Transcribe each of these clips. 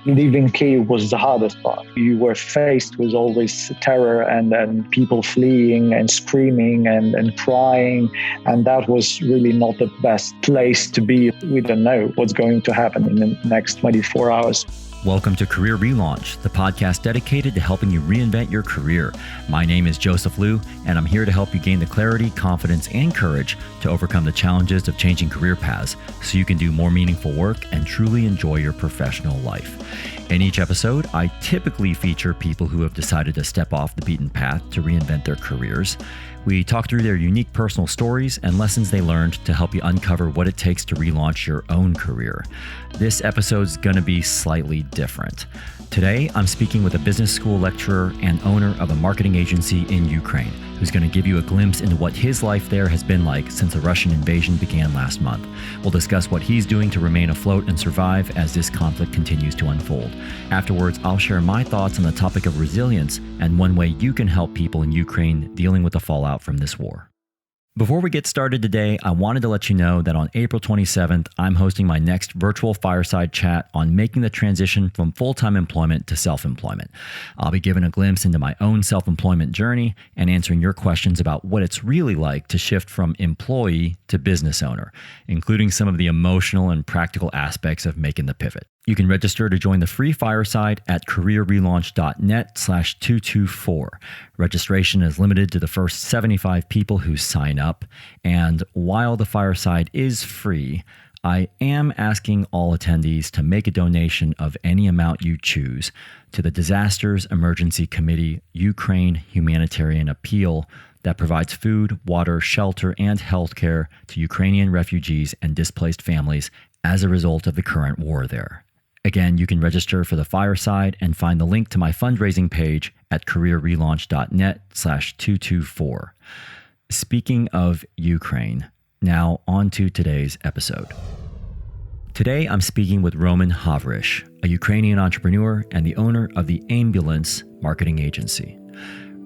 Leaving Kyiv was the hardest part. You were faced with all this terror and people fleeing and screaming and crying. And that was really not the best place to be. We don't know what's going to happen in the next 24 hours. Welcome to Career Relaunch, the podcast dedicated to helping you reinvent your career. My name is Joseph Liu, and I'm here to help you gain the clarity, confidence, and courage to overcome the challenges of changing career paths so you can do more meaningful work and truly enjoy your professional life. In each episode, I typically feature people who have decided to step off the beaten path to reinvent their careers. We talk through their unique personal stories and lessons they learned to help you uncover what it takes to relaunch your own career. This episode's going to be slightly different. Today, I'm speaking with a business school lecturer and owner of a marketing agency in Ukraine, who's going to give you a glimpse into what his life there has been like since the Russian invasion began last month. We'll discuss what he's doing to remain afloat and survive as this conflict continues to unfold. Afterwards, I'll share my thoughts on the topic of resilience and one way you can help people in Ukraine dealing with the fallout from this war. Before we get started today, I wanted to let you know that on April 27th, I'm hosting my next virtual fireside chat on making the transition from full-time employment to self-employment. I'll be giving a glimpse into my own self-employment journey and answering your questions about what it's really like to shift from employee to business owner, including some of the emotional and practical aspects of making the pivot. You can register to join the free fireside at careerrelaunch.net/224. Registration is limited to the first 75 people who sign up. And while the fireside is free, I am asking all attendees to make a donation of any amount you choose to the Disasters Emergency Committee Ukraine Humanitarian Appeal that provides food, water, shelter, and healthcare to Ukrainian refugees and displaced families as a result of the current war there. Again, you can register for the fireside and find the link to my fundraising page at careerrelaunch.net/224. Speaking of Ukraine, now on to today's episode. Today, I'm speaking with Roman Havrysh, a Ukrainian entrepreneur and the owner of the Aimbulance marketing agency.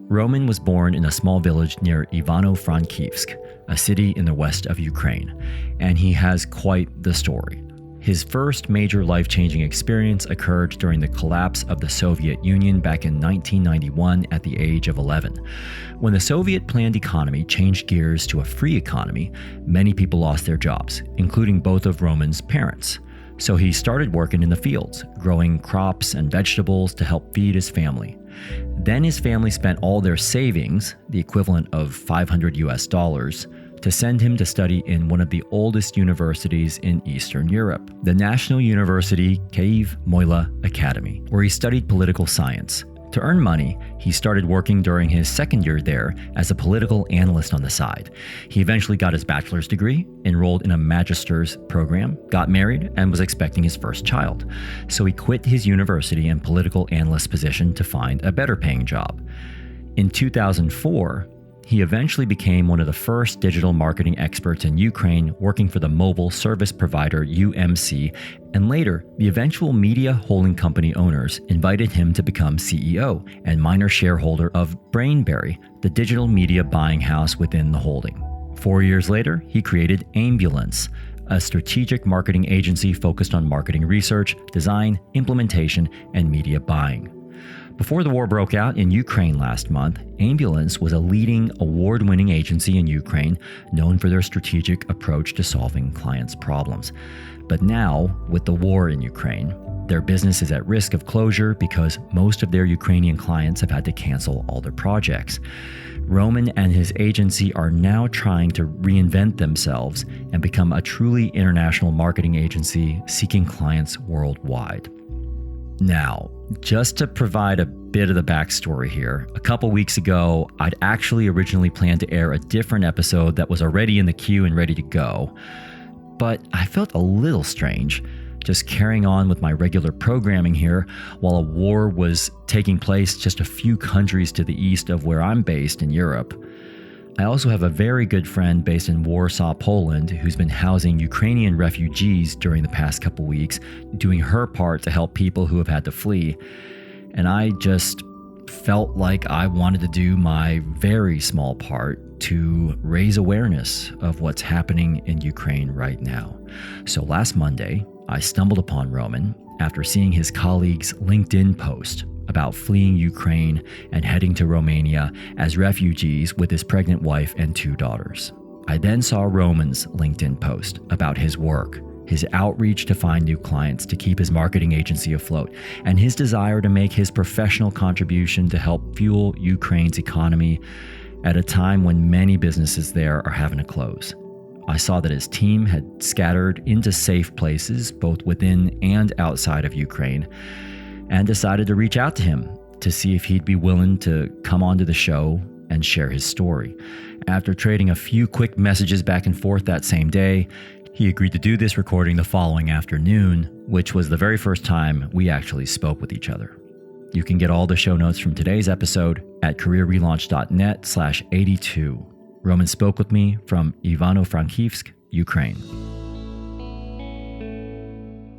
Roman was born in a small village near Ivano-Frankivsk, a city in the west of Ukraine, and he has quite the story. His first major life-changing experience occurred during the collapse of the Soviet Union back in 1991 at the age of 11. When the Soviet-planned economy changed gears to a free economy, many people lost their jobs, including both of Roman's parents. So he started working in the fields, growing crops and vegetables to help feed his family. Then his family spent all their savings, the equivalent of $500, to send him to study in one of the oldest universities in Eastern Europe, the National University Kyiv Mohyla Academy, where he studied political science. To earn money, he started working during his second year there as a political analyst on the side. He eventually got his bachelor's degree, enrolled in a magister's program, got married, and was expecting his first child. So he quit his university and political analyst position to find a better paying job. In 2004, he eventually became one of the first digital marketing experts in Ukraine, working for the mobile service provider UMC, and later, the eventual media holding company owners invited him to become CEO and minor shareholder of Brainberry, the digital media buying house within the holding. 4 years later, he created Aimbulance, a strategic marketing agency focused on marketing research, design, implementation, and media buying. Before the war broke out in Ukraine last month, Aimbulance was a leading award-winning agency in Ukraine known for their strategic approach to solving clients' problems. But now, with the war in Ukraine, their business is at risk of closure because most of their Ukrainian clients have had to cancel all their projects. Roman and his agency are now trying to reinvent themselves and become a truly international marketing agency seeking clients worldwide. Now, just to provide a bit of the backstory here, a couple weeks ago, I'd actually originally planned to air a different episode that was already in the queue and ready to go. But I felt a little strange just carrying on with my regular programming here while a war was taking place just a few countries to the east of where I'm based in Europe. I also have a very good friend based in Warsaw, Poland, who's been housing Ukrainian refugees during the past couple weeks, doing her part to help people who have had to flee. And I just felt like I wanted to do my very small part to raise awareness of what's happening in Ukraine right now. So last Monday, I stumbled upon Roman after seeing his colleague's LinkedIn post about fleeing Ukraine and heading to Romania as refugees with his pregnant wife and 2 daughters. I then saw Roman's LinkedIn post about his work, his outreach to find new clients to keep his marketing agency afloat, and his desire to make his professional contribution to help fuel Ukraine's economy at a time when many businesses there are having to close. I saw that his team had scattered into safe places, both within and outside of Ukraine, and decided to reach out to him to see if he'd be willing to come onto the show and share his story. After trading a few quick messages back and forth that same day, he agreed to do this recording the following afternoon, which was the very first time we actually spoke with each other. You can get all the show notes from today's episode at careerrelaunch.net/82. Roman spoke with me from Ivano-Frankivsk, Ukraine.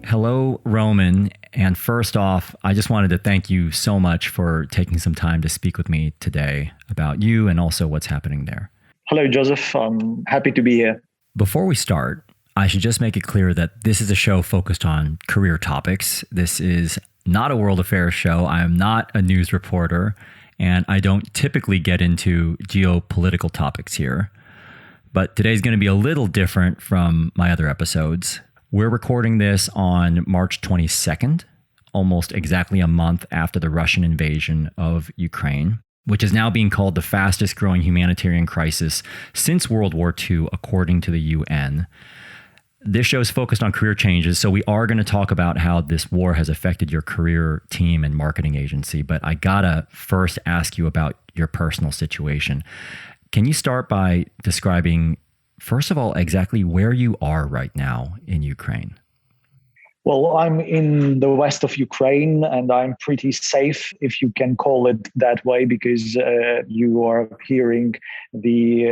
Hello, Roman. And first off, I just wanted to thank you so much for taking some time to speak with me today about you and also what's happening there. Hello, Joseph. I'm happy to be here. Before we start, I should just make it clear that this is a show focused on career topics. This is not a world affairs show. I am not a news reporter, and I don't typically get into geopolitical topics here. But today's going to be a little different from my other episodes. We're recording this on March 22nd, almost exactly a month after the Russian invasion of Ukraine, which is now being called the fastest growing humanitarian crisis since World War II, according to the UN. This show is focused on career changes, so we are going to talk about how this war has affected your career team and marketing agency, but I gotta first ask you about your personal situation. Can you start by describing, first of all, exactly where you are right now in Ukraine? Well, I'm in the west of Ukraine, and I'm pretty safe, if you can call it that way, because you are hearing the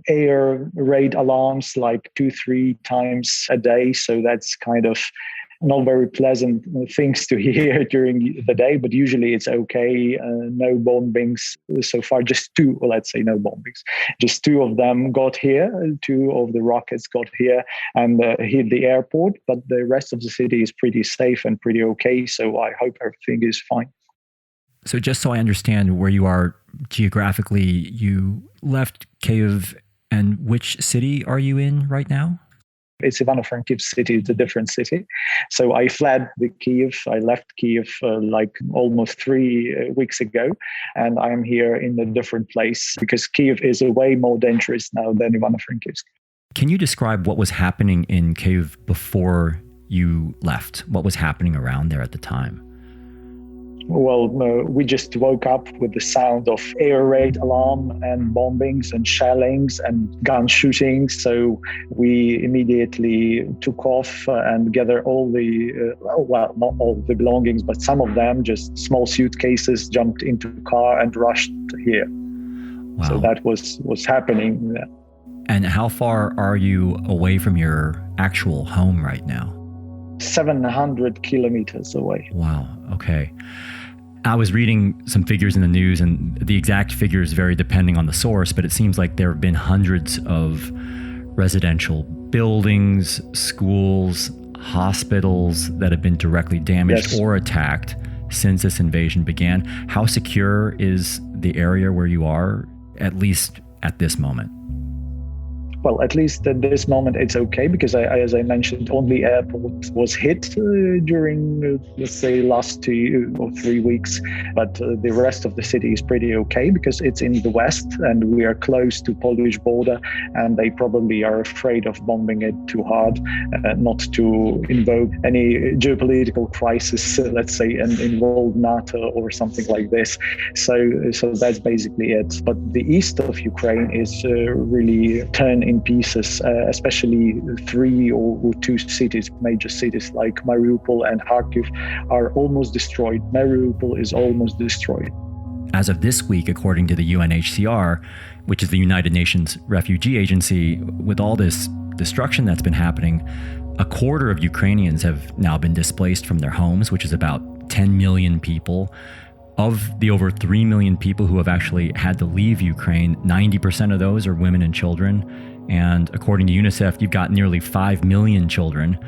air raid alarms like 2-3 times a day. So that's kind of not very pleasant things to hear during the day, but usually it's okay. No bombings so far, just 2, or let's say no bombings. Just 2 of them got here, 2 of the rockets got here and hit the airport, but the rest of the city is pretty safe and pretty okay. So I hope everything is fine. So just so I understand where you are geographically, you left Kyiv, and which city are you in right now? It's Ivano-Frankivsk city, it's a different city. So I fled the Kyiv. I left Kyiv like almost 3 weeks ago, and I'm here in a different place because Kyiv is way more dangerous now than Ivano-Frankivsk. Can you describe what was happening in Kyiv before you left? What was happening around there at the time? Well, we just woke up with the sound of air raid alarm and bombings and shellings and gun shootings. So we immediately took off and gathered all the, well, not all the belongings, but some of them, just small suitcases, jumped into the car and rushed here. Wow. So that was what's happening. And how far are you away from your actual home right now? 700 kilometers away. Wow. Okay. I was reading some figures in the news, and the exact figures vary depending on the source, but it seems like there have been hundreds of residential buildings, schools, hospitals that have been directly damaged or attacked since this invasion began. How secure is the area where you are, at least at this moment? Well, at least at this moment, it's okay because, as I mentioned, only airport was hit during, let's say, last 2 or 3 weeks. But the rest of the city is pretty okay because it's in the west and we are close to Polish border, and they probably are afraid of bombing it too hard, not to invoke any geopolitical crisis, let's say, and involve NATO or something like this. So that's basically it. But the east of Ukraine is really turned in pieces, especially 3 or 2 cities, major cities like Mariupol and Kharkiv are almost destroyed. Mariupol is almost destroyed. As of this week, according to the UNHCR, which is the United Nations Refugee Agency, with all this destruction that's been happening, a quarter of Ukrainians have now been displaced from their homes, which is about 10 million people. Of the over 3 million people who have actually had to leave Ukraine, 90% of those are women and children. And according to UNICEF, you've got nearly 5 million children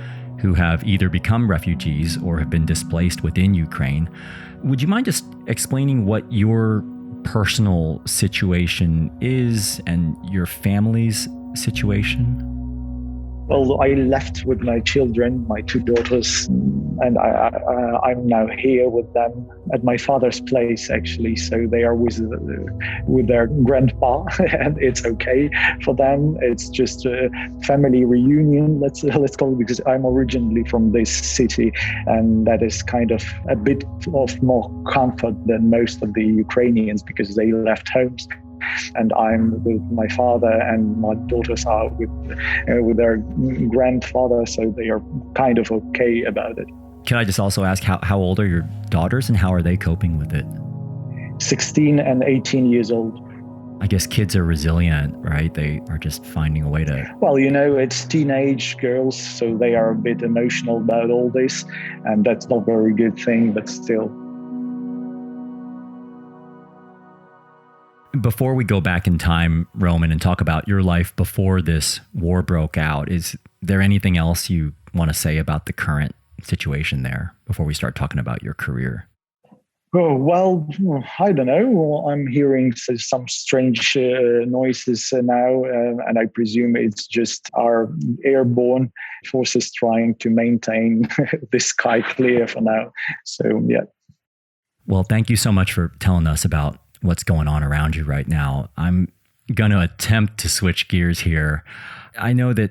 who have either become refugees or have been displaced within Ukraine. Would you mind just explaining what your personal situation is and your family's situation? Well, I left with my children, my two daughters, and I'm now here with them at my father's place, actually. So they are with their grandpa, and it's okay for them. It's just a family reunion, let's call it, because I'm originally from this city, and that is kind of a bit of more comfort than most of the Ukrainians because they left homes. And I'm with my father, and my daughters are with their grandfather, so they are kind of okay about it. Can I just also ask how old are your daughters and how are they coping with it? 16 and 18 years old. I guess kids are resilient, right? They are just finding a way to... Well, it's teenage girls, so they are a bit emotional about all this, and that's not a very good thing, but still. Before we go back in time, Roman, and talk about your life before this war broke out, is there anything else you want to say about the current situation there before we start talking about your career? Oh, well, I don't know. I'm hearing some strange noises now, and I presume it's just our airborne forces trying to maintain the sky clear for now. So, yeah. Well, thank you so much for telling us about what's going on around you right now. I'm going to attempt to switch gears here. I know that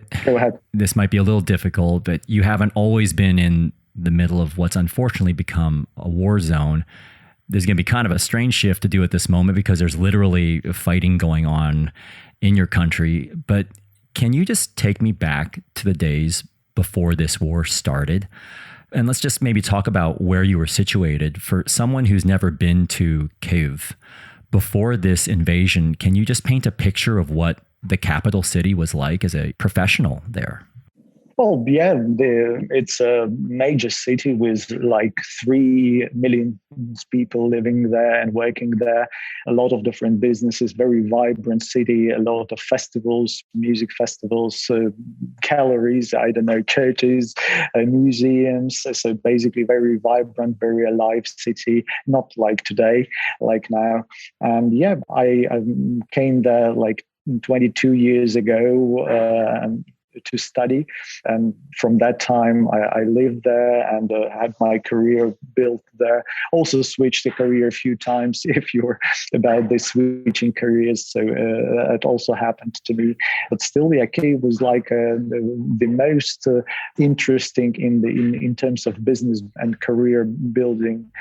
this might be a little difficult, but you haven't always been in the middle of what's unfortunately become a war zone. There's going to be kind of a strange shift to do at this moment because there's literally fighting going on in your country. But can you just take me back to the days before this war started? And let's just maybe talk about where you were situated. For someone who's never been to Kyiv, before this invasion, can you just paint a picture of what the capital city was like as a professional there? Well, yeah, it's a major city with like 3 million people living there and working there. A lot of different businesses, very vibrant city, a lot of festivals, music festivals, galleries, churches, museums. So basically very vibrant, very alive city, not like today, like now. And yeah, I came there like 22 years ago, to study. And from that time, I lived there and had my career built there. Also switched the career a few times if you're about this switching careers. So it also happened to me. But still, yeah, Kyiv was like the most interesting in terms of business and career building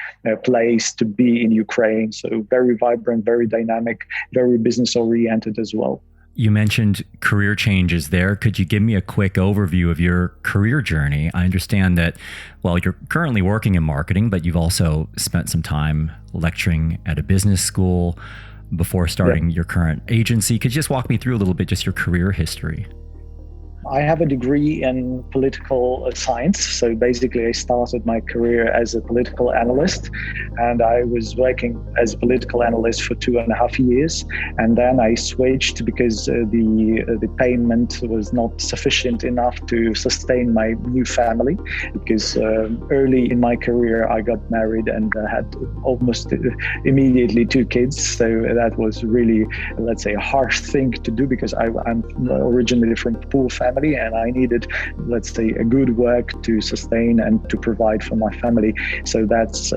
place to be in Ukraine. So very vibrant, very dynamic, very business oriented as well. You mentioned career changes there. Could you give me a quick overview of your career journey? I understand that, well, you're currently working in marketing, but you've also spent some time lecturing at a business school before starting your current agency. Could you just walk me through a little bit just your career history? I have a degree in political science. So basically, I started my career as a political analyst, and I was working as a political analyst for 2.5 years. And then I switched because the payment was not sufficient enough to sustain my new family. Because early in my career, I got married and had almost immediately 2 kids. So that was really, let's say, a harsh thing to do because I'm originally from a poor family. And I needed, let's say, a good work to sustain and to provide for my family. So that's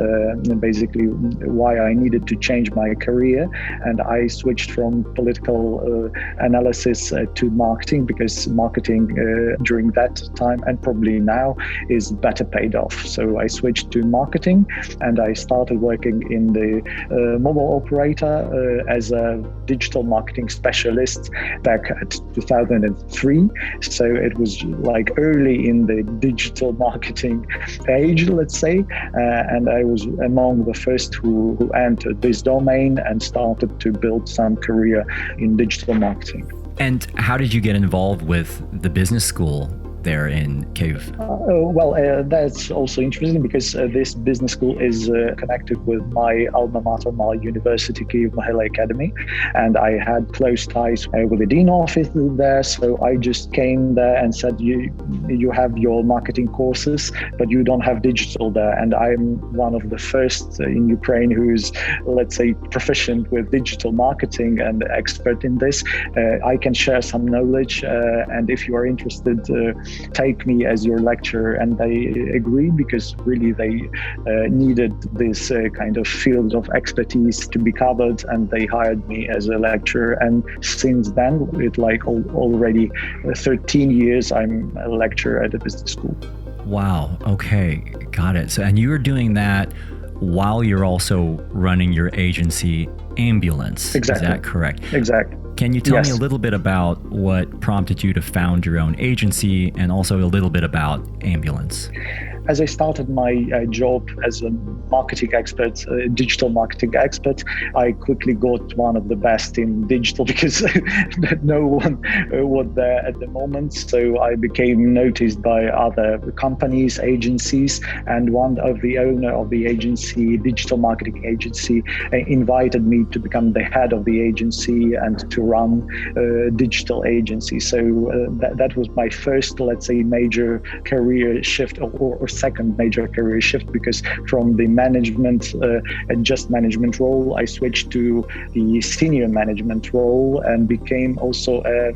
basically why I needed to change my career. And I switched from political analysis to marketing because marketing during that time and probably now is better paid off. So I switched to marketing and I started working in the mobile operator as a digital marketing specialist back at 2003. So it was like early in the digital marketing age, let's say, and I was among the first who entered this domain and started to build some career in digital marketing. And how did you get involved with the business school there in Kyiv? That's also interesting because this business school is connected with my alma mater, my university, Kyiv Mohyla Academy, and I had close ties with the dean office there. So I just came there and said, you have your marketing courses, but you don't have digital there. And I'm one of the first in Ukraine who's, let's say, proficient with digital marketing and expert in this. I can share some knowledge, and if you are interested, take me as your lecturer. And they agreed because really they needed this kind of field of expertise to be covered, and they hired me as a lecturer. And since then, it's like already 13 years I'm a lecturer at a business school. Wow. Okay. Got it. So, and you were doing that while you're also running your agency, Aimbulance. Exactly. Is that correct? Exactly. Can you tell me a little bit about what prompted you to found your own agency, and also a little bit about Aimbulance? As I started my job as a marketing expert, digital marketing expert, I quickly got one of the best in digital because no one was there at the moment. So I became noticed by other companies, agencies, and one of the owner of the agency, digital marketing agency, invited me to become the head of the agency and to run a digital agency. So that was my first, let's say, major career shift or second major career shift, because from the management and just management role, I switched to the senior management role and became also a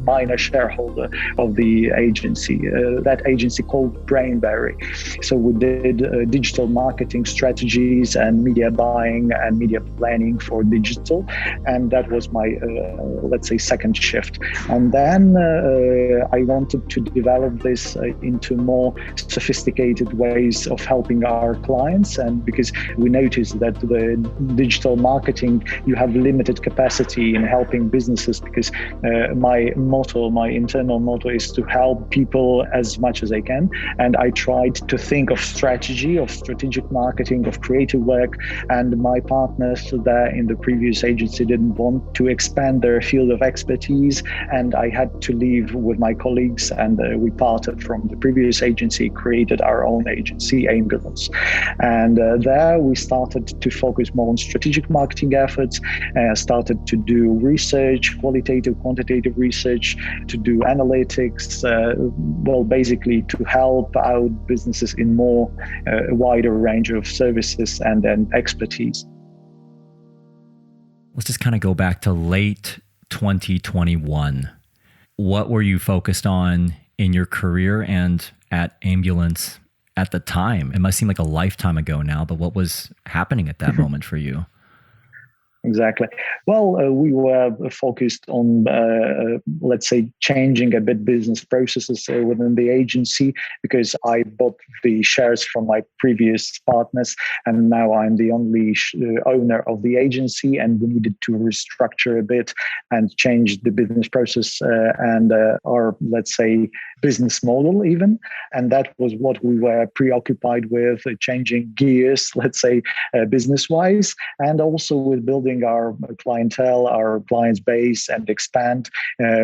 minor shareholder of the agency. That agency called Brainberry. So we did digital marketing strategies and media buying and media planning for digital. And that was my, let's say, second shift. And then I wanted to develop this into more sophisticated ways of helping our clients. And because we noticed that the digital marketing, you have limited capacity in helping businesses, because my internal motto is to help people as much as I can. And I tried to think of strategy, of strategic marketing, of creative work. And my partners there in the previous agency didn't want to expand their field of expertise. And I had to leave with my colleagues, and we parted from the previous agency, created our own agency, Aimbulance. And there we started to focus more on strategic marketing efforts, started to do research, qualitative, quantitative research, to do analytics, basically to help out businesses in more wider range of services and expertise. Let's just kind of go back to late 2021. What were you focused on in your career and at Aimbulance at the time? It must seem like a lifetime ago now, but what was happening at that moment for you? Exactly. Well, we were focused on, let's say, changing a bit business processes within the agency, because I bought the shares from my previous partners, and now I'm the only owner of the agency, and we needed to restructure a bit and change the business process and our, let's say, business model even. And that was what we were preoccupied with, changing gears, let's say, business-wise, and also with building our clientele, our clients base, and expand.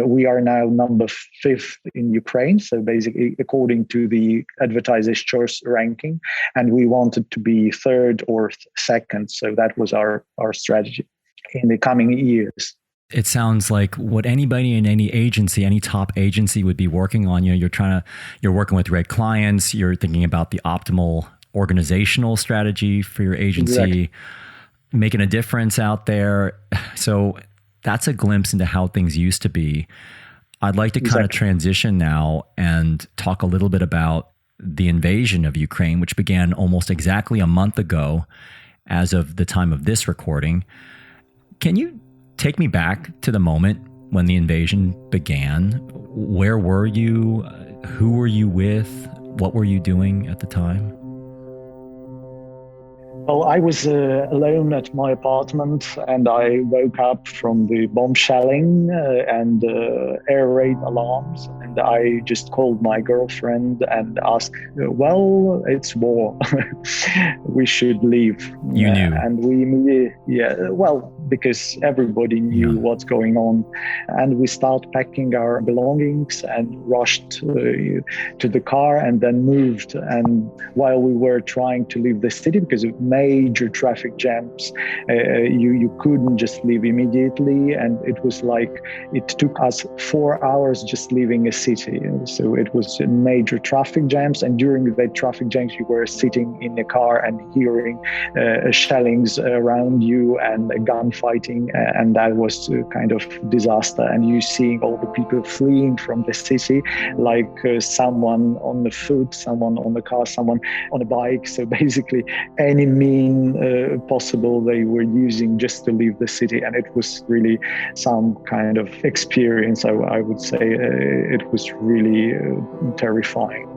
We are now number 5th in Ukraine, so basically according to the Advertisers' Choice ranking, and we wanted to be 3rd or 2nd. So that was our strategy in the coming years. It sounds like what anybody in any agency, any top agency would be working on. You're working with great clients. You're thinking about the optimal organizational strategy for your agency, exactly, making a difference out there. So that's a glimpse into how things used to be. I'd like to kind of transition now and talk a little bit about the invasion of Ukraine, which began almost exactly a month ago as of the time of this recording. Can you take me back to the moment when the invasion began? Where were you? Who were you with? What were you doing at the time? Well, I was alone at my apartment, and I woke up from the bomb shelling and air raid alarms. And I just called my girlfriend and asked, well, it's war. We should leave. You knew. And we immediately, because everybody knew what's going on. And we started packing our belongings and rushed to the car and then moved. And while we were trying to leave the city, because of major traffic jams, you couldn't just leave immediately. And it was like, it took us 4 hours just leaving a city. So it was major traffic jams. And during the traffic jams, you were sitting in a car and hearing shellings around you and gunfighting. And that was kind of disaster. And you seeing all the people fleeing from the city, like someone on the foot, someone on the car, someone on a bike. So basically any mean possible they were using just to leave the city. And it was really some kind of experience. I would say it was really terrifying.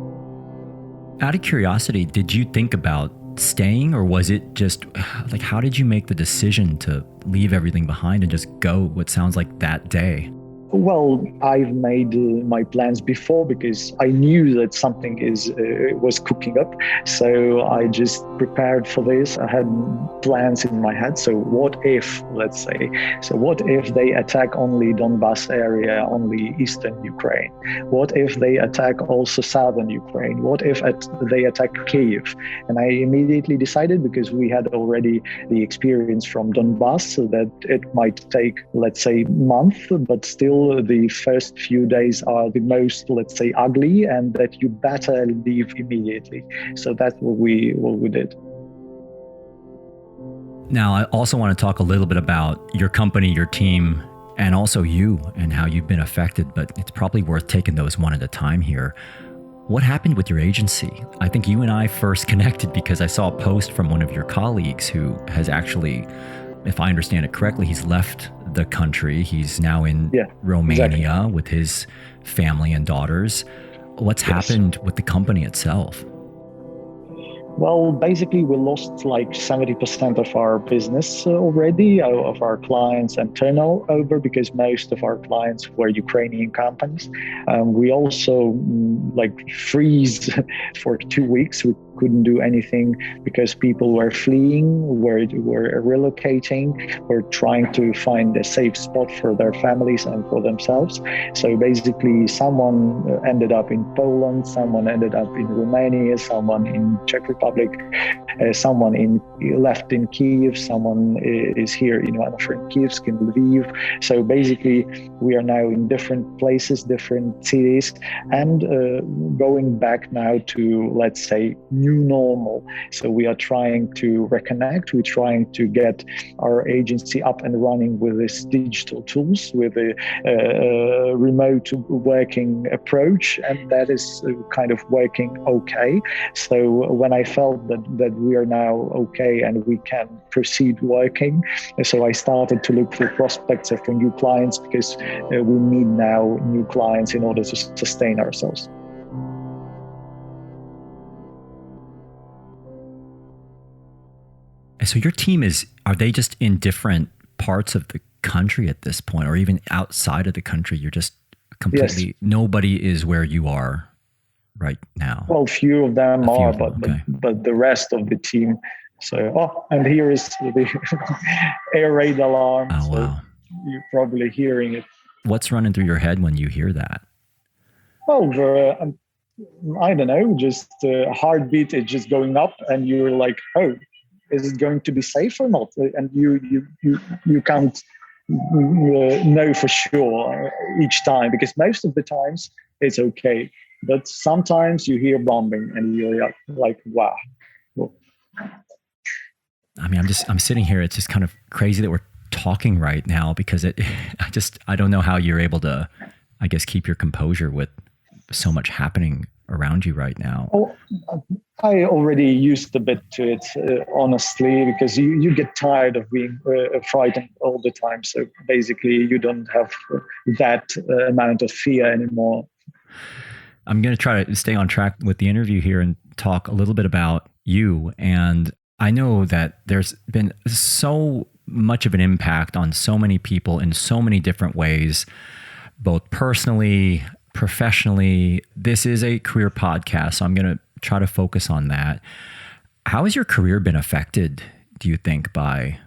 Out of curiosity, did you think about staying, or was it just like, how did you make the decision to leave everything behind and just go what sounds like that day? Well, I've made my plans before because I knew that something was cooking up. So I just prepared for this. I had plans in my head. So what if, let's say, what if they attack only Donbas area, only eastern Ukraine? What if they attack also southern Ukraine? What if they attack Kyiv? And I immediately decided, because we had already the experience from Donbas, so that it might take, let's say, month, but still the first few days are the most, let's say, ugly, and that you better leave immediately. So that's what we did. Now, I also want to talk a little bit about your company, your team, and also you and how you've been affected, but it's probably worth taking those one at a time here. What happened with your agency? I think you and I first connected because I saw a post from one of your colleagues who has actually, if I understand it correctly, he's left the country. He's now in Romania with his family and daughters. What's happened with the company itself? Well, basically, we lost like 70% of our business already, of our clients and turnover, because most of our clients were Ukrainian companies. We also freeze for 2 weeks. We couldn't do anything because people were fleeing, were relocating, were trying to find a safe spot for their families and for themselves. So basically, someone ended up in Poland, someone ended up in Romania, someone in Czech Republic, someone left in Kyiv, someone is here in Kyiv, in Lviv. So basically, we are now in different places, different cities, and going back now to, let's say, new normal. So we are trying to reconnect. We're trying to get our agency up and running with these digital tools, with a remote working approach, and that is kind of working okay. So when I felt that we are now okay and we can proceed working, so I started to look for prospects for new clients, because we need now new clients in order to sustain ourselves. So your team are they just in different parts of the country at this point, or even outside of the country? You're just completely, nobody is where you are right now. Well, few of them are, but the rest of the team. So, and here is the air raid alarm. Oh, wow. You're probably hearing it. What's running through your head when you hear that? Well, I don't know, just heartbeat is just going up, and you're like, oh, is it going to be safe or not? And you can't know for sure each time, because most of the times it's okay, but sometimes you hear bombing and you're like, wow. I mean, I'm sitting here. It's just kind of crazy that we're talking right now, because I don't know how you're able to, I guess, keep your composure with so much happening around you right now. Oh, I already used a bit to it, honestly, because you get tired of being frightened all the time. So basically, you don't have that amount of fear anymore. I'm going to try to stay on track with the interview here and talk a little bit about you. And I know that there's been so much of an impact on so many people in so many different ways, both personally, professionally. This is a career podcast, so I'm going to try to focus on that. How has your career been affected, do you think, by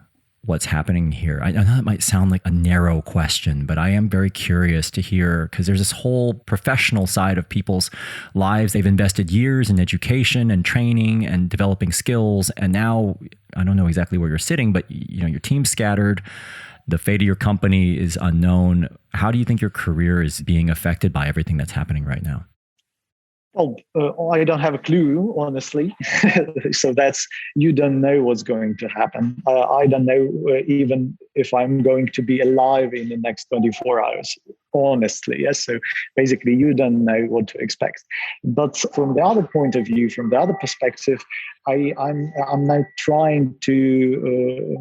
what's happening here? I know that might sound like a narrow question, but I am very curious to hear, because there's this whole professional side of people's lives. They've invested years in education and training and developing skills. And now I don't know exactly where you're sitting, but your team's scattered. The fate of your company is unknown. How do you think your career is being affected by everything that's happening right now? Well, I don't have a clue, honestly. So you don't know what's going to happen. I don't know even if I'm going to be alive in the next 24 hours, honestly. Yes. So basically, you don't know what to expect. But from the other point of view, from the other perspective, I'm now trying to,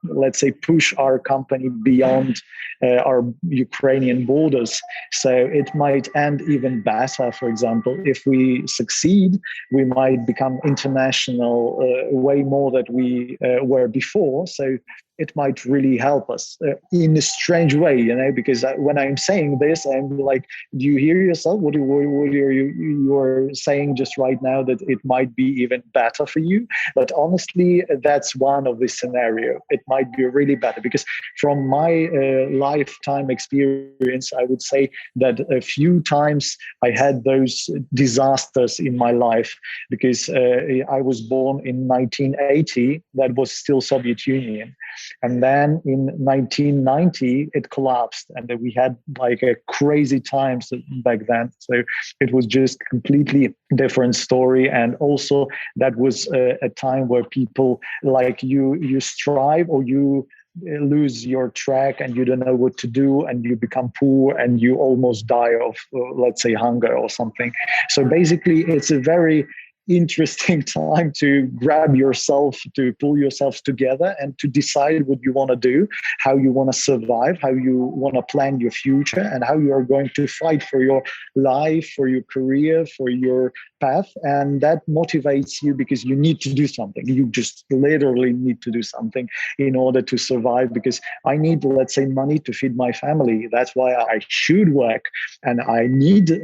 let's say, push our company beyond our Ukrainian borders. So it might end even better. For example, if we succeed, we might become international way more than we were before. So it might really help us in a strange way, because when I'm saying this, I'm like, do you hear yourself? What are you're saying just right now, that it might be even better for you? But honestly, that's one of the scenario. It might be really better, because from my lifetime experience, I would say that a few times I had those disasters in my life, because I was born in 1980. That was still Soviet Union. And then in 1990, it collapsed, and we had like a crazy times back then. So it was just completely different story. And also that was a time where people like you strive, or you lose your track and you don't know what to do, and you become poor and you almost die of, let's say, hunger or something. So basically, it's a very interesting time to grab yourself, to pull yourself together, and to decide what you want to do, how you want to survive, how you want to plan your future, and how you are going to fight for your life, for your career, for your path. And that motivates you, because you need to do something. You just literally need to do something in order to survive, because I need, let's say, money to feed my family. That's why I should work, and I need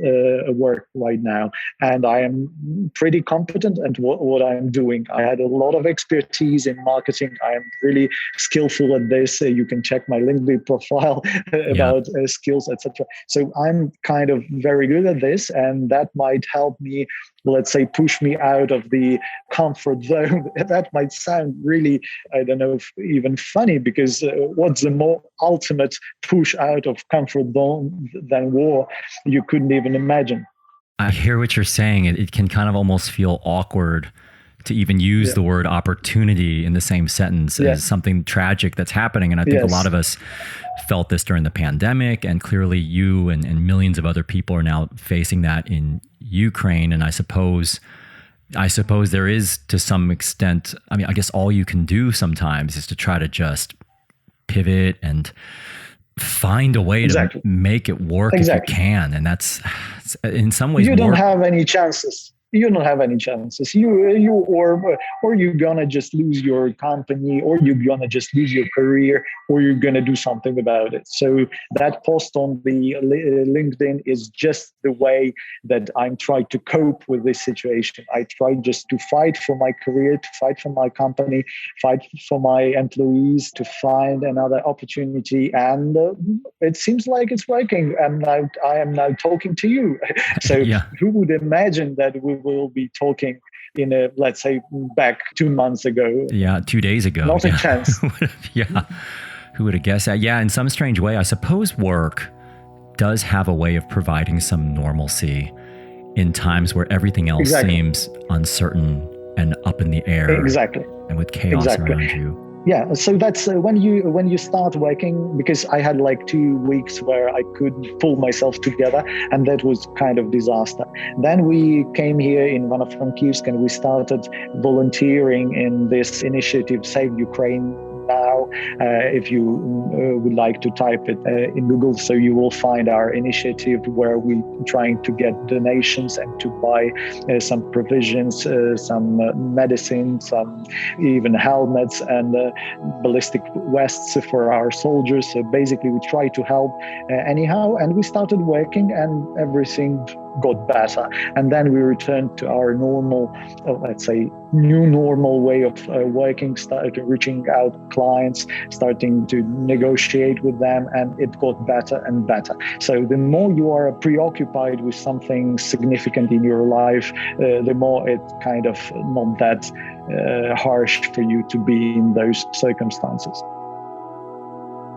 work right now. And I am pretty competent at what I'm doing. I had a lot of expertise in marketing. I am really skillful at this. You can check my LinkedIn profile about skills, etc. So I'm kind of very good at this, and that might help me, let's say, push me out of the comfort zone. That might sound really, I don't know, even funny, because what's the more ultimate push out of comfort zone than war? You couldn't even imagine. I hear what you're saying. It can kind of almost feel awkward to even use the word opportunity in the same sentence as something tragic that's happening. And I think a lot of us felt this during the pandemic, and clearly you and millions of other people are now facing that in Ukraine. And I suppose there is, to some extent, I mean, I guess all you can do sometimes is to try to just pivot and find a way to make it work if you can. And that's, in some ways, you don't have any chances. You don't have any chances. Or you're gonna just lose your company, or you're gonna just lose your career, or you're gonna do something about it. So that post on the LinkedIn is just the way that I'm trying to cope with this situation. I try just to fight for my career, to fight for my company, fight for my employees, to find another opportunity. And it seems like it's working. And I am now talking to you. So who would imagine that we will be talking in let's say, back 2 months ago? 2 days ago. Not a chance. Who would have guessed that? In some strange way, I suppose work does have a way of providing some normalcy in times where everything else seems uncertain and up in the air. And with chaos around you. Yeah, so that's when you start working, because I had like 2 weeks where I couldn't pull myself together, and that was kind of disaster. Then we came here in Ivano-Frankivsk, and we started volunteering in this initiative, Save Ukraine Now, if you would like to type it in Google. So you will find our initiative where we're trying to get donations and to buy some provisions, some medicine, some even helmets and ballistic vests for our soldiers. So basically we try to help anyhow, and we started working and everything got better. And then we returned to our normal, let's say, new normal way of working, started reaching out clients, starting to negotiate with them, and it got better and better. So the more you are preoccupied with something significant in your life, the more it kind of not that harsh for you to be in those circumstances.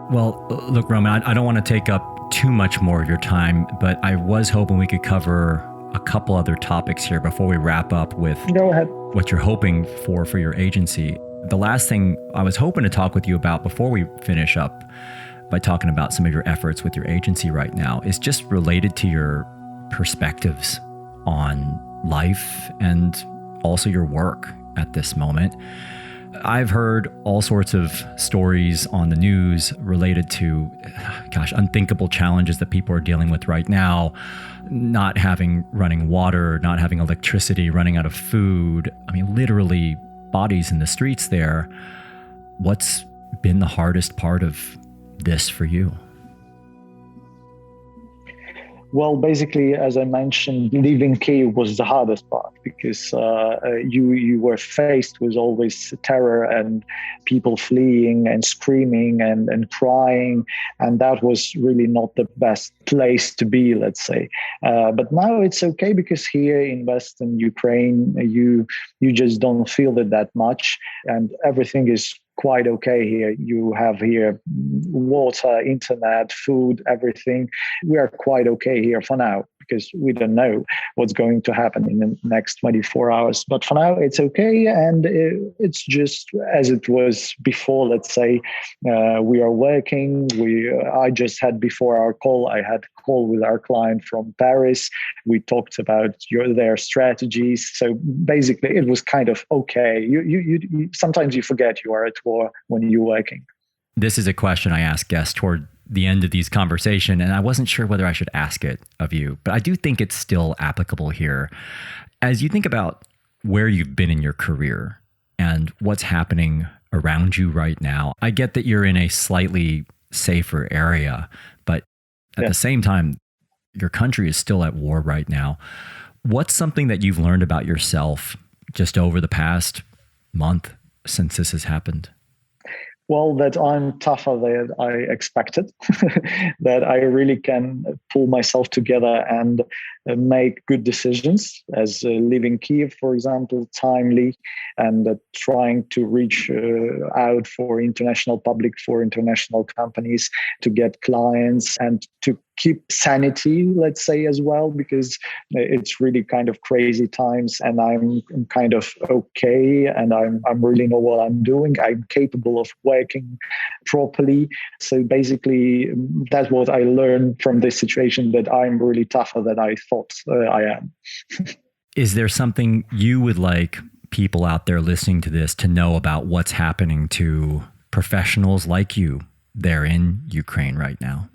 Well, look, Roman, I don't want to take up too much more of your time, but I was hoping we could cover a couple other topics here before we wrap up with Go ahead. What you're hoping for your agency. The last thing I was hoping to talk with you about before we finish up by talking about some of your efforts with your agency right now is just related to your perspectives on life and also your work at this moment. I've heard all sorts of stories on the news related to, unthinkable challenges that people are dealing with right now. Not having running water, not having electricity, running out of food. I mean, literally bodies in the streets there. What's been the hardest part of this for you? Well, basically, as I mentioned, leaving Kyiv was the hardest part because you were faced with always terror and people fleeing and screaming and crying. And that was really not the best place to be, let's say. But now it's okay because here in Western Ukraine, you just don't feel it that much. And everything is quite okay here. You have here water, internet, food, everything. We are quite okay here for now because we don't know what's going to happen in the next 24 hours. But for now, it's okay. And it's just as it was before, let's say. We are working. I just had before our call, I had a call with our client from Paris. We talked about their strategies. So basically, it was kind of okay. You sometimes you forget you are at war when you're working. This is a question I ask guests toward the end of these conversations, and I wasn't sure whether I should ask it of you, but I do think it's still applicable here. As you think about where you've been in your career and what's happening around you right now, I get that you're in a slightly safer area, but at the same time, your country is still at war right now. What's something that you've learned about yourself just over the past month since this has happened? Well, that I'm tougher than I expected, that I really can pull myself together and make good decisions, as leaving Kyiv, for example, timely, and trying to reach out for international public, for international companies to get clients and to keep sanity, let's say, as well, because it's really kind of crazy times and I'm kind of okay and I'm really know what I'm doing. I'm capable of working properly. So basically, that's what I learned from this situation, that I'm really tougher than I thought I am. Is there something you would like people out there listening to this to know about what's happening to professionals like you there in Ukraine right now?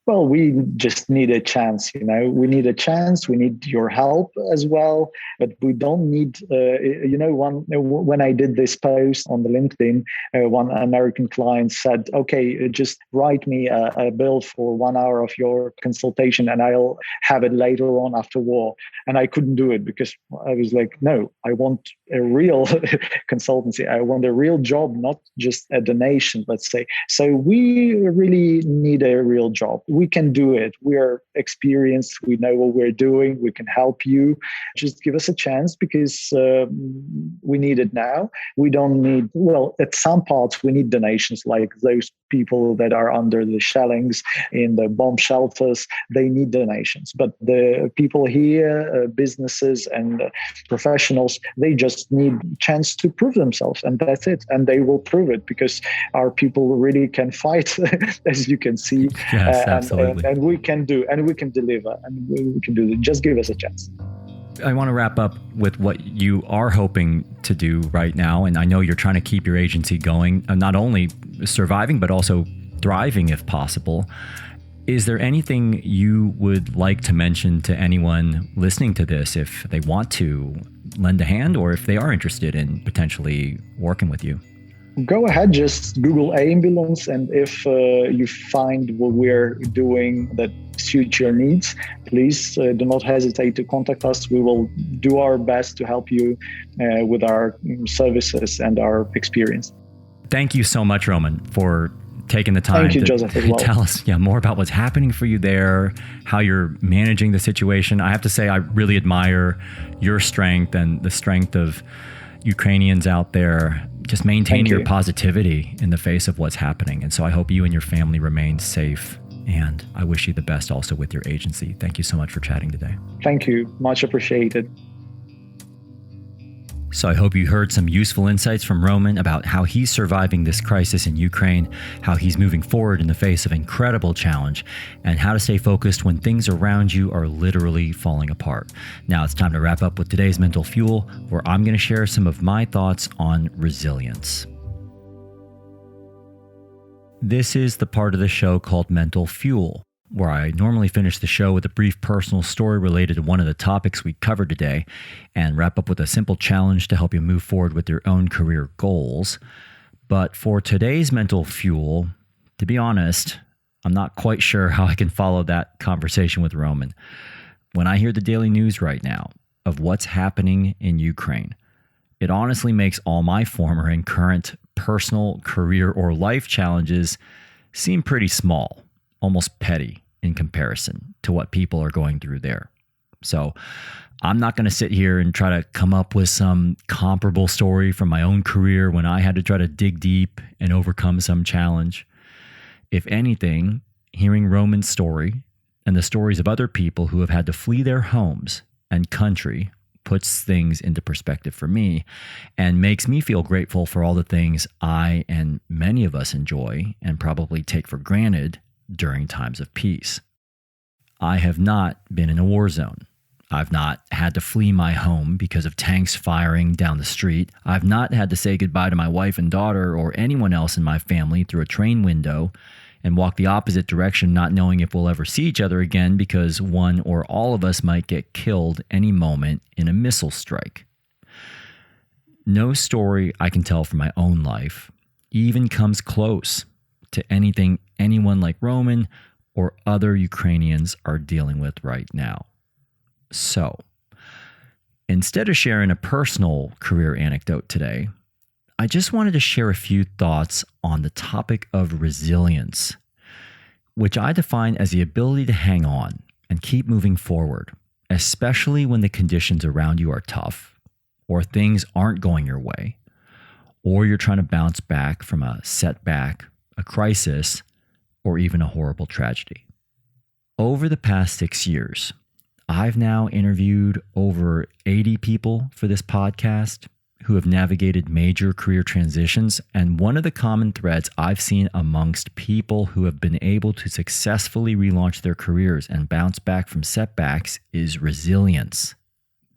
Well, we just need a chance, we need a chance. We need your help as well, but we don't need, when I did this post on the LinkedIn, one American client said, okay, just write me a bill for 1 hour of your consultation and I'll have it later on after war. And I couldn't do it because I was like, no, I want a real consultancy. I want a real job, not just a donation, let's say. So we really need a real job. We can do it. We are experienced. We know what we're doing. We can help you. Just give us a chance because we need it now. We don't need, at some parts, we need donations like those people that are under the shellings in the bomb shelters. They need donations. But the people here, businesses and professionals, they just need a chance to prove themselves. And that's it. And they will prove it because our people really can fight, as you can see. Yes, absolutely. And we can do, and we can deliver, and we can do it. Just give us a chance. I want to wrap up with what you are hoping to do right now. And I know you're trying to keep your agency going, not only surviving, but also thriving if possible. Is there anything you would like to mention to anyone listening to this if they want to lend a hand or if they are interested in potentially working with you? Go ahead, just Google Aimbulance, and if you find what we're doing that suits your needs, please do not hesitate to contact us. We will do our best to help you with our services and our experience. Thank you so much, Roman, for taking the time to Joseph, as well. Tell us more about what's happening for you there, how you're managing the situation. I have to say, I really admire your strength and the strength of Ukrainians out there, just maintaining your positivity in the face of what's happening. And so I hope you and your family remain safe. And I wish you the best also with your agency. Thank you so much for chatting today. Thank you. Much appreciated. So I hope you heard some useful insights from Roman about how he's surviving this crisis in Ukraine, how he's moving forward in the face of incredible challenge, and how to stay focused when things around you are literally falling apart. Now it's time to wrap up with today's Mental Fuel, where I'm going to share some of my thoughts on resilience. This is the part of the show called Mental Fuel, where I normally finish the show with a brief personal story related to one of the topics we covered today and wrap up with a simple challenge to help you move forward with your own career goals. But for today's Mental Fuel, to be honest, I'm not quite sure how I can follow that conversation with Roman. When I hear the daily news right now of what's happening in Ukraine, it honestly makes all my former and current personal, career, or life challenges seem pretty small, almost petty in comparison to what people are going through there. So I'm not going to sit here and try to come up with some comparable story from my own career when I had to try to dig deep and overcome some challenge. If anything, hearing Roman's story and the stories of other people who have had to flee their homes and country puts things into perspective for me and makes me feel grateful for all the things I and many of us enjoy and probably take for granted during times of peace. I have not been in a war zone. I've not had to flee my home because of tanks firing down the street. I've not had to say goodbye to my wife and daughter or anyone else in my family through a train window and walk the opposite direction, not knowing if we'll ever see each other again because one or all of us might get killed any moment in a missile strike. No story I can tell from my own life even comes close to anything anyone like Roman or other Ukrainians are dealing with right now. So, instead of sharing a personal career anecdote today, I just wanted to share a few thoughts on the topic of resilience, which I define as the ability to hang on and keep moving forward, especially when the conditions around you are tough, or things aren't going your way, or you're trying to bounce back from a setback, a crisis, or even a horrible tragedy. Over the past 6 years, I've now interviewed over 80 people for this podcast who have navigated major career transitions, and one of the common threads I've seen amongst people who have been able to successfully relaunch their careers and bounce back from setbacks is resilience.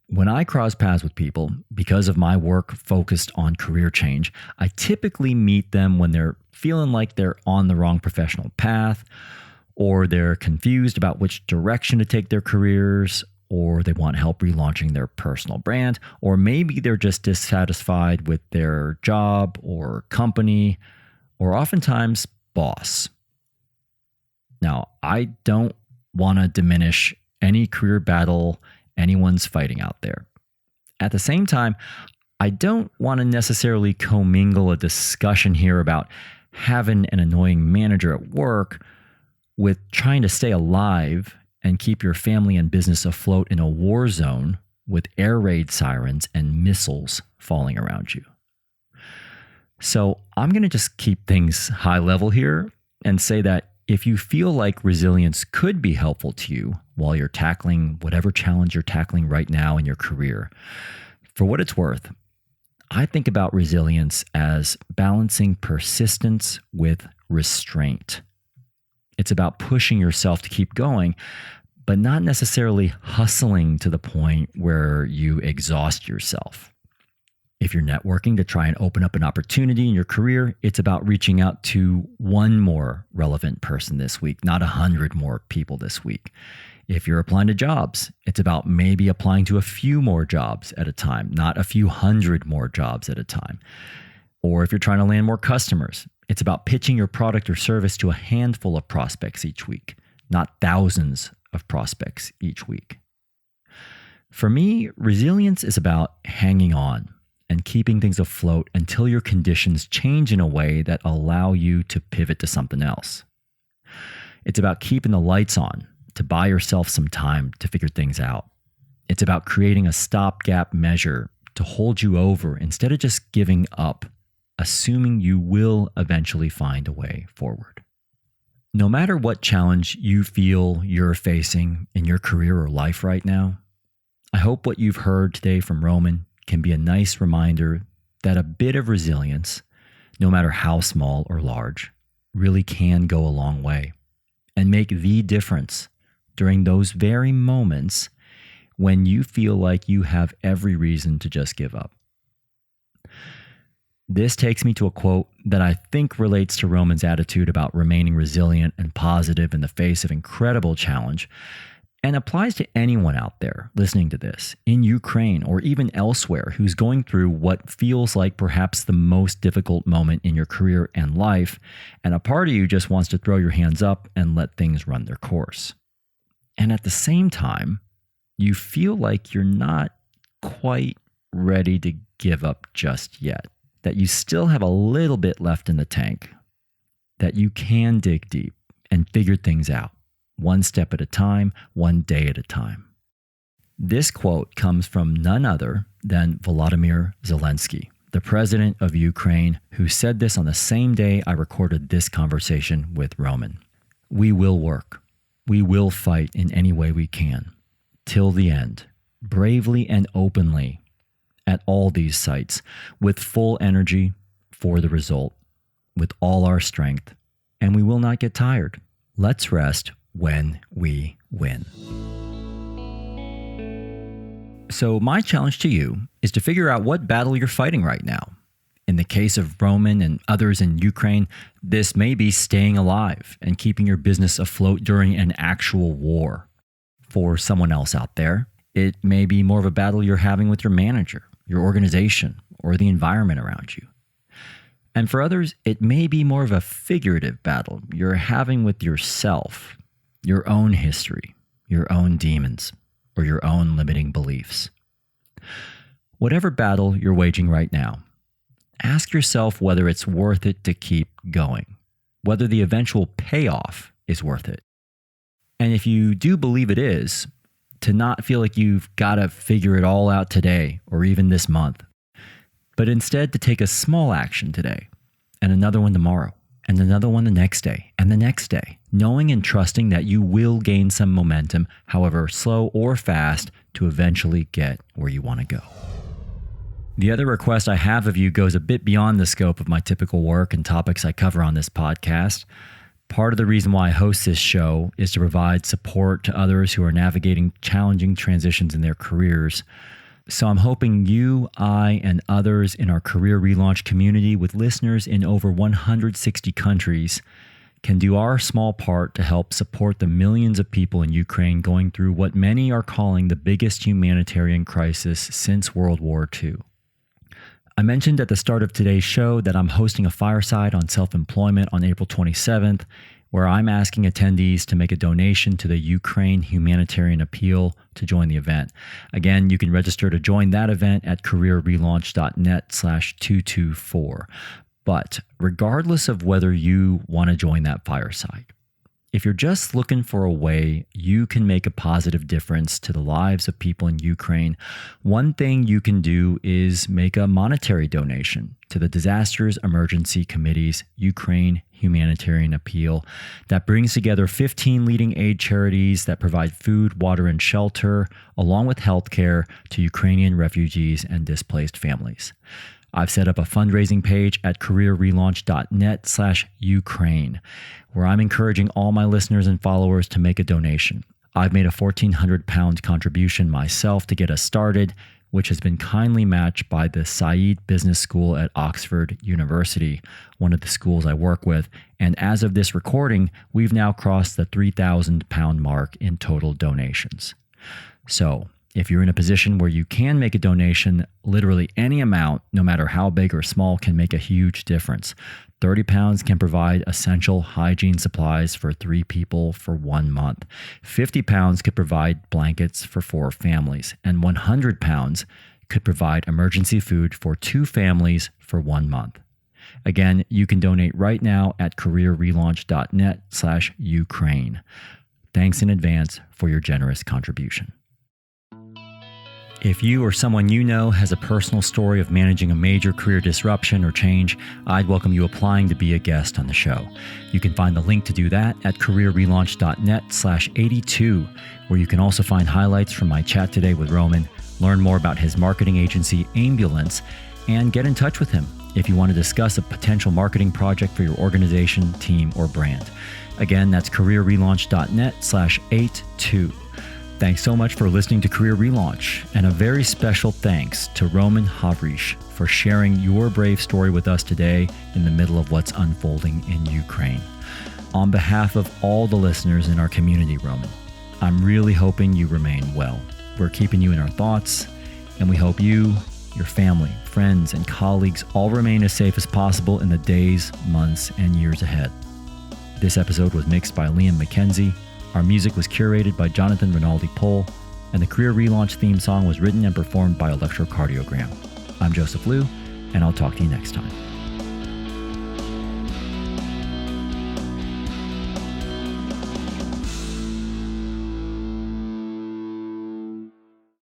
When I cross paths with people, because of my work focused on career change, I typically meet them when they're feeling like they're on the wrong professional path, or they're confused about which direction to take their careers, or they want help relaunching their personal brand, or maybe they're just dissatisfied with their job or company, or oftentimes boss. Now, I don't want to diminish any career battle anyone's fighting out there. At the same time, I don't want to necessarily commingle a discussion here about having an annoying manager at work with trying to stay alive and keep your family and business afloat in a war zone with air raid sirens and missiles falling around you. So I'm going to just keep things high level here and say that if you feel like resilience could be helpful to you while you're tackling whatever challenge you're tackling right now in your career, for what it's worth, I think about resilience as balancing persistence with restraint. It's about pushing yourself to keep going, but not necessarily hustling to the point where you exhaust yourself. If you're networking to try and open up an opportunity in your career, it's about reaching out to one more relevant person this week, not 100 more people this week. If you're applying to jobs, it's about maybe applying to a few more jobs at a time, not a few hundred more jobs at a time. Or if you're trying to land more customers, it's about pitching your product or service to a handful of prospects each week, not thousands of prospects each week. For me, resilience is about hanging on and keeping things afloat until your conditions change in a way that allow you to pivot to something else. It's about keeping the lights on to buy yourself some time to figure things out. It's about creating a stopgap measure to hold you over instead of just giving up, assuming you will eventually find a way forward. No matter what challenge you feel you're facing in your career or life right now, I hope what you've heard today from Roman can be a nice reminder that a bit of resilience, no matter how small or large, really can go a long way and make the difference during those very moments when you feel like you have every reason to just give up. This takes me to a quote that I think relates to Roman's attitude about remaining resilient and positive in the face of incredible challenge, and applies to anyone out there listening to this in Ukraine or even elsewhere who's going through what feels like perhaps the most difficult moment in your career and life, and a part of you just wants to throw your hands up and let things run their course. And at the same time, you feel like you're not quite ready to give up just yet, that you still have a little bit left in the tank, that you can dig deep and figure things out. One step at a time, one day at a time. This quote comes from none other than Volodymyr Zelensky, the president of Ukraine, who said this on the same day I recorded this conversation with Roman. We will work. We will fight in any way we can, till the end, bravely and openly, at all these sites, with full energy for the result, with all our strength, and we will not get tired. Let's rest when we win. So my challenge to you is to figure out what battle you're fighting right now. In the case of Roman and others in Ukraine, this may be staying alive and keeping your business afloat during an actual war. For someone else out there, it may be more of a battle you're having with your manager, your organization, or the environment around you. And for others, it may be more of a figurative battle you're having with yourself, your own history, your own demons, or your own limiting beliefs. Whatever battle you're waging right now, ask yourself whether it's worth it to keep going, whether the eventual payoff is worth it. And if you do believe it is, to not feel like you've got to figure it all out today or even this month, but instead to take a small action today and another one tomorrow and another one the next day and the next day, knowing and trusting that you will gain some momentum, however slow or fast, to eventually get where you want to go. The other request I have of you goes a bit beyond the scope of my typical work and topics I cover on this podcast. Part of the reason why I host this show is to provide support to others who are navigating challenging transitions in their careers. So I'm hoping you, I, and others in our Career Relaunch community with listeners in over 160 countries can do our small part to help support the millions of people in Ukraine going through what many are calling the biggest humanitarian crisis since World War II. I mentioned at the start of today's show that I'm hosting a fireside on self-employment on April 27th, where I'm asking attendees to make a donation to the Ukraine Humanitarian Appeal to join the event. Again, you can register to join that event at careerrelaunch.net/224. But regardless of whether you want to join that fireside, if you're just looking for a way you can make a positive difference to the lives of people in Ukraine, one thing you can do is make a monetary donation to the Disasters Emergency Committee's Ukraine Humanitarian Appeal that brings together 15 leading aid charities that provide food, water, and shelter, along with healthcare to Ukrainian refugees and displaced families. I've set up a fundraising page at careerrelaunch.net/Ukraine, where I'm encouraging all my listeners and followers to make a donation. I've made a £1,400 contribution myself to get us started, which has been kindly matched by the Kyiv Business School at Oxford University, one of the schools I work with. And as of this recording, we've now crossed the £3,000 mark in total donations. So if you're in a position where you can make a donation, literally any amount, no matter how big or small, can make a huge difference. £30 can provide essential hygiene supplies for 3 people for 1 month. £50 could provide blankets for 4 families. And £100 could provide emergency food for 2 families for 1 month. Again, you can donate right now at careerrelaunch.net/Ukraine. Thanks in advance for your generous contribution. If you or someone you know has a personal story of managing a major career disruption or change, I'd welcome you applying to be a guest on the show. You can find the link to do that at careerrelaunch.net/82, where you can also find highlights from my chat today with Roman, learn more about his marketing agency, Aimbulance, and get in touch with him if you want to discuss a potential marketing project for your organization, team, or brand. Again, that's careerrelaunch.net/82. Thanks so much for listening to Career Relaunch, and a very special thanks to Roman Havrysh for sharing your brave story with us today in the middle of what's unfolding in Ukraine. On behalf of all the listeners in our community, Roman, I'm really hoping you remain well. We're keeping you in our thoughts, and we hope you, your family, friends, and colleagues all remain as safe as possible in the days, months, and years ahead. This episode was mixed by Liam McKenzie. Our music was curated by Jonathan Rinaldi-Pohl, and the Career Relaunch theme song was written and performed by Electrocardiogram. I'm Joseph Liu, and I'll talk to you next time.